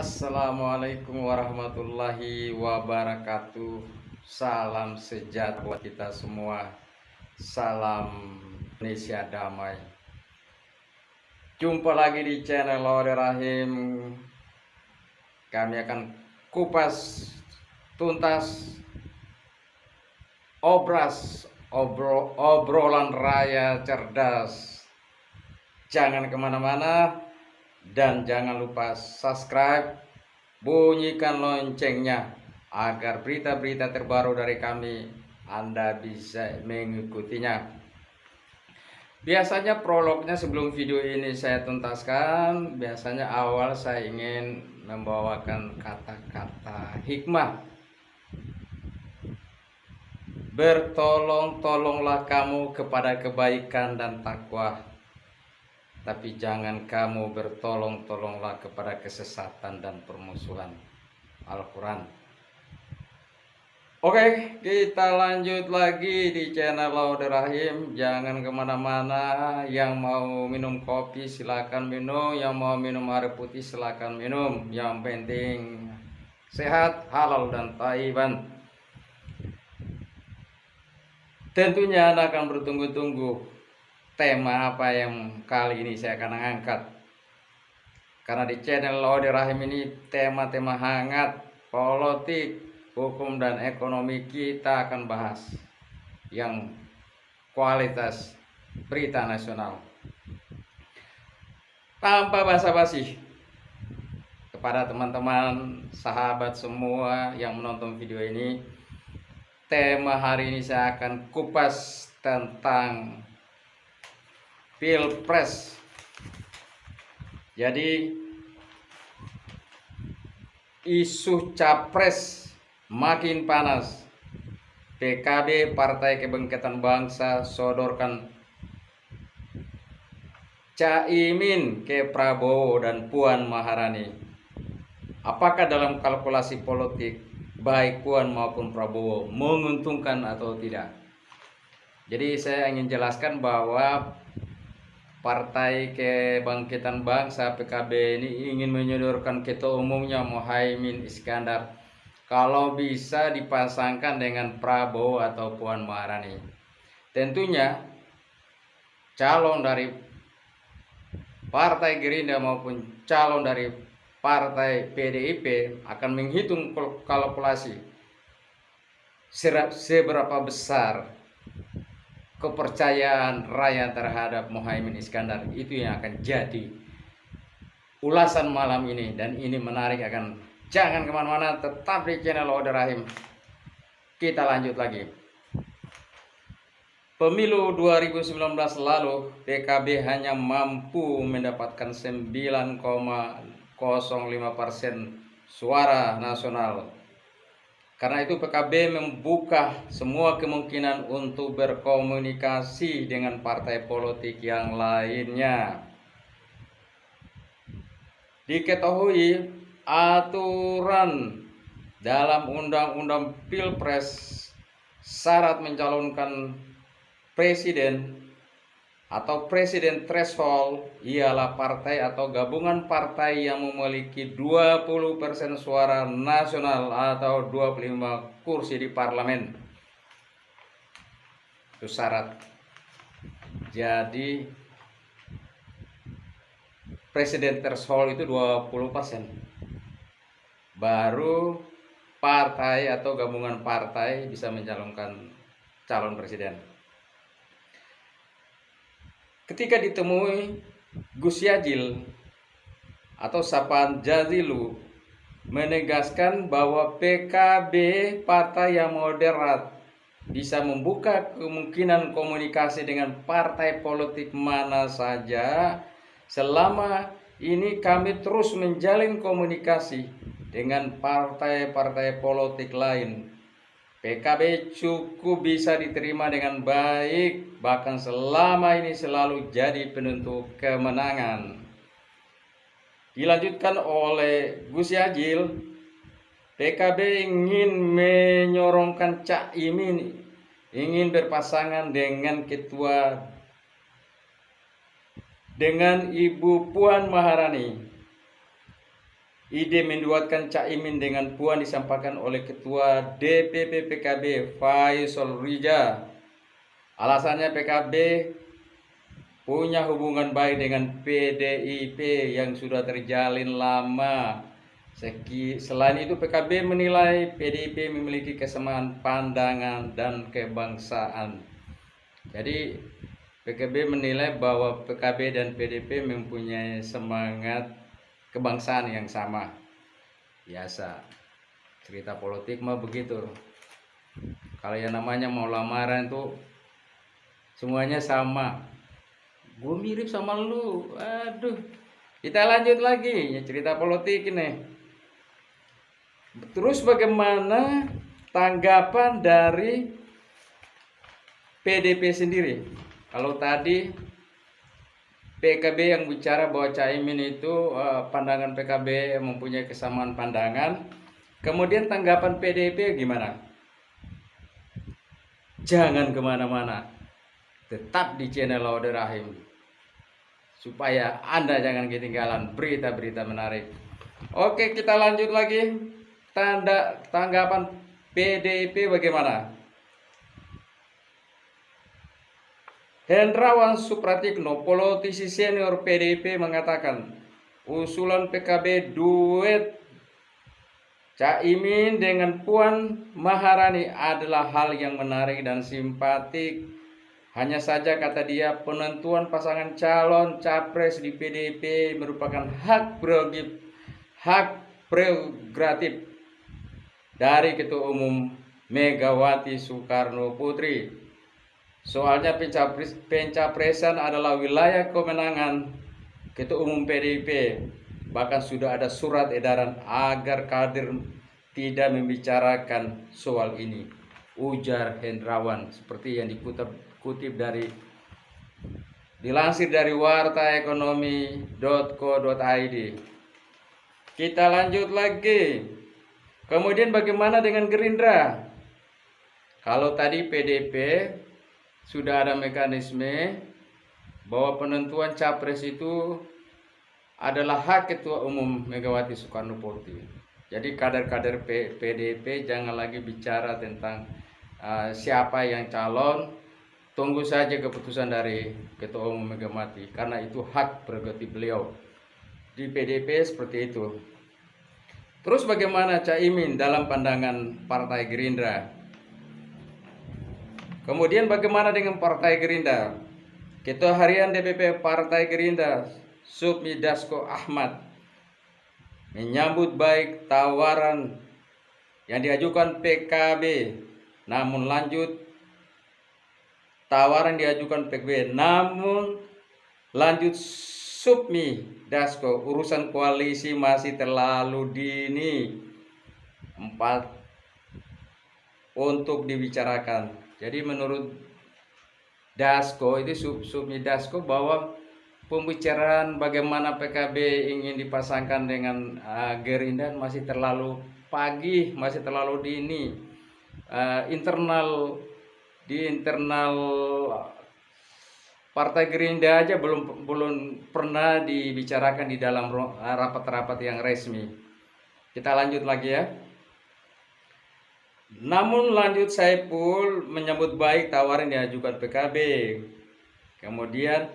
Assalamualaikum warahmatullahi wabarakatuh. Salam sejahtera buat kita semua. Salam Indonesia damai. Jumpa lagi di channel Laude Rahim. Kami akan kupas tuntas obrolan raya cerdas. Jangan kemana-mana. Dan jangan lupa subscribe, bunyikan loncengnya agar berita-berita terbaru dari kami Anda bisa mengikutinya. Biasanya prolognya sebelum video ini saya tuntaskan. Biasanya awal saya ingin membawakan kata-kata hikmah. Bertolong-tolonglah kamu kepada kebaikan dan takwa, tapi jangan kamu bertolong-tolonglah kepada kesesatan dan permusuhan. Al-Quran. Oke, kita lanjut lagi di channel Laude Rahim. Jangan kemana-mana. Yang mau minum kopi silakan minum, yang mau minum air putih silakan minum. Yang penting sehat, halal dan thayyiban. Tentunya Anda akan bertunggu-tunggu tema apa yang kali ini saya akan angkat. Karena di channel Laude Rahim ini tema-tema hangat, politik, hukum dan ekonomi kita akan bahas yang kualitas berita nasional. Tanpa basa-basi, kepada teman-teman, sahabat semua yang menonton video ini, tema hari ini saya akan kupas tentang Pilpres. Jadi isu capres makin panas. PKB Partai Kebangkitan Bangsa sodorkan Caimin ke Prabowo dan Puan Maharani. Apakah dalam kalkulasi politik baik Puan maupun Prabowo menguntungkan atau tidak? Jadi saya ingin jelaskan bahwa Partai Kebangkitan Bangsa PKB ini ingin menyodorkan ketua umumnya Muhaimin Iskandar kalau bisa dipasangkan dengan Prabowo atau Puan Maharani. Tentunya calon dari Partai Gerindra maupun calon dari Partai PDIP akan menghitung kalkulasi seberapa besar kepercayaan rakyat terhadap Muhaimin Iskandar. Itu yang akan jadi ulasan malam ini, dan ini menarik. Jangan kemana-mana, tetap di channel Laude Rahim. Kita lanjut lagi. Pemilu 2019 lalu PKB hanya mampu mendapatkan 9,05% suara nasional. Karena itu PKB membuka semua kemungkinan untuk berkomunikasi dengan partai politik yang lainnya. Diketahui aturan dalam Undang-Undang Pilpres, syarat mencalonkan presiden atau presiden threshold ialah partai atau gabungan partai yang memiliki 20% suara nasional atau 25 kursi di parlemen. Itu syarat. Jadi presiden threshold itu 20%. Baru partai atau gabungan partai bisa mencalonkan calon presiden. Ketika ditemui Gus Yajil atau sapaan Jazilu menegaskan bahwa PKB partai yang moderat bisa membuka kemungkinan komunikasi dengan partai politik mana saja. Selama ini kami terus menjalin komunikasi dengan partai-partai politik lain. PKB cukup bisa diterima dengan baik, bahkan selama ini selalu jadi penentu kemenangan. Dilanjutkan oleh Gus Yajil, PKB ingin menyorongkan Caimin, ingin berpasangan dengan dengan Ibu Puan Maharani. Ide menduetkan Caimin dengan Puan disampaikan oleh Ketua DPP PKB Faisal Rija. Alasannya PKB punya hubungan baik dengan PDIP yang sudah terjalin lama. Selain itu PKB menilai PDIP memiliki kesamaan pandangan dan kebangsaan. Jadi PKB menilai bahwa PKB dan PDIP mempunyai semangat kebangsaan yang sama. Biasa cerita politik mah begitu. Kalau yang namanya mau lamaran tuh semuanya sama. Gue mirip sama lu, aduh. Kita lanjut lagi ya cerita politik ini. Terus bagaimana tanggapan dari PDP sendiri? Kalau tadi PKB yang bicara bahwa Caimin itu pandangan PKB mempunyai kesamaan pandangan. Kemudian tanggapan PDP gimana? Jangan kemana-mana, tetap di channel Laude Rahim, supaya Anda jangan ketinggalan berita-berita menarik. Oke, kita lanjut lagi. Tanggapan PDIP bagaimana? Hendrawan Supratikno, politisi senior PDIP, mengatakan usulan PKB duet Caimin dengan Puan Maharani adalah hal yang menarik dan simpatik. Hanya saja, kata dia, penentuan pasangan calon capres di PDIP merupakan hak prerogatif dari Ketua Umum Megawati Soekarno Putri. Soalnya pencapresan adalah wilayah kewenangan Ketua Umum PDIP. Bahkan sudah ada surat edaran agar kader tidak membicarakan soal ini, ujar Hendrawan, seperti yang dilansir dari wartaekonomi.co.id. Kita lanjut lagi. Kemudian bagaimana dengan Gerindra? Kalau tadi PDP sudah ada mekanisme bahwa penentuan capres itu adalah hak Ketua Umum Megawati Soekarno Putri. Jadi kader-kader PDP jangan lagi bicara tentang siapa yang calon. Tunggu saja keputusan dari Ketua Umum Megawati, karena itu hak prerogatif beliau. Di PDP seperti itu. Terus bagaimana Caimin dalam pandangan Partai Gerindra? Kemudian bagaimana dengan Partai Gerindra? Ketua Harian DPP Partai Gerindra, Supmi Dasko Ahmad, menyambut baik tawaran yang diajukan PKB. Namun lanjut Supmi Dasko, urusan koalisi masih terlalu dini untuk dibicarakan. Jadi menurut Dasko itu, Supmi Dasko, bahwa pembicaraan bagaimana PKB ingin dipasangkan dengan Gerindra masih terlalu pagi, masih terlalu dini. Di internal Partai Gerindra aja belum pernah dibicarakan di dalam rapat-rapat yang resmi. Kita lanjut lagi ya. Namun lanjut Saiful menyambut baik tawaran yang diajukan PKB. Kemudian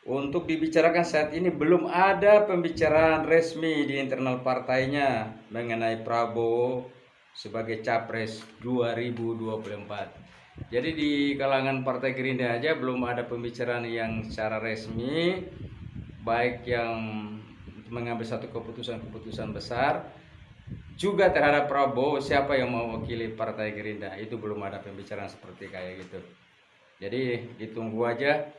untuk dibicarakan saat ini belum ada pembicaraan resmi di internal partainya mengenai Prabowo sebagai capres 2024. Jadi di kalangan Partai Gerindra aja belum ada pembicaraan yang secara resmi, baik yang mengambil satu keputusan besar, juga terhadap Prabowo, siapa yang mewakili Partai Gerindra, itu belum ada pembicaraan seperti kayak gitu. Jadi ditunggu aja.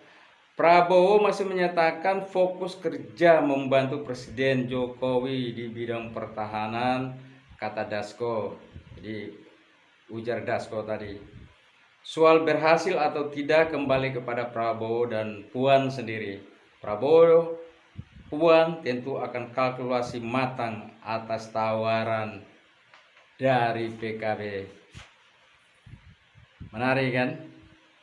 Prabowo masih menyatakan fokus kerja membantu Presiden Jokowi di bidang pertahanan, kata Dasko. Jadi ujar Dasko tadi. Soal berhasil atau tidak kembali kepada Prabowo dan Puan sendiri. Prabowo, Puan tentu akan kalkulasi matang atas tawaran dari PKB. Menarik kan?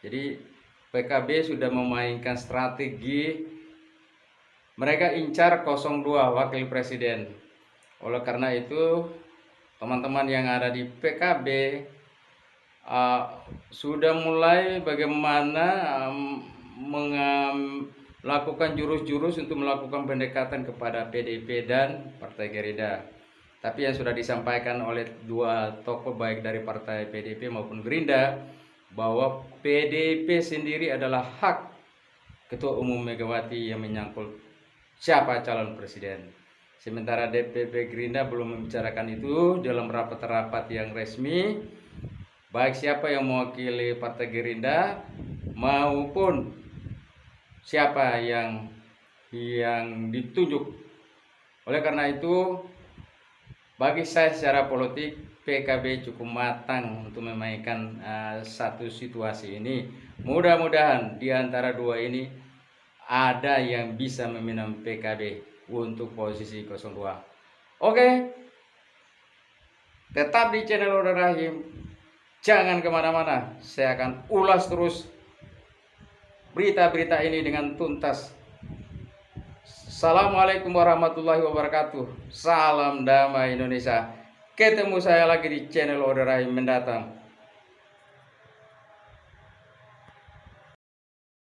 Jadi PKB sudah memainkan strategi, mereka incar 02 wakil presiden. Oleh karena itu, teman-teman yang ada di PKB sudah mulai bagaimana melakukan jurus-jurus untuk melakukan pendekatan kepada PDIP dan Partai Gerindra. Tapi yang sudah disampaikan oleh dua tokoh baik dari Partai PDIP maupun Gerindra, bahwa PDIP sendiri adalah hak Ketua Umum Megawati yang menyangkut siapa calon presiden. Sementara DPP Gerindra belum membicarakan itu dalam rapat-rapat yang resmi, baik siapa yang mewakili Partai Gerindra maupun siapa yang ditunjuk. Oleh karena itu, bagi saya secara politik PKB cukup matang untuk memainkan satu situasi ini. Mudah-mudahan di antara dua ini ada yang bisa meminang PKB untuk posisi 02. Oke, tetap di channel Oda Rahim, jangan kemana-mana. Saya akan ulas terus berita-berita ini dengan tuntas. Assalamualaikum warahmatullahi wabarakatuh. Salam damai Indonesia. Ketemu saya lagi di channel Oda Rahim mendatang.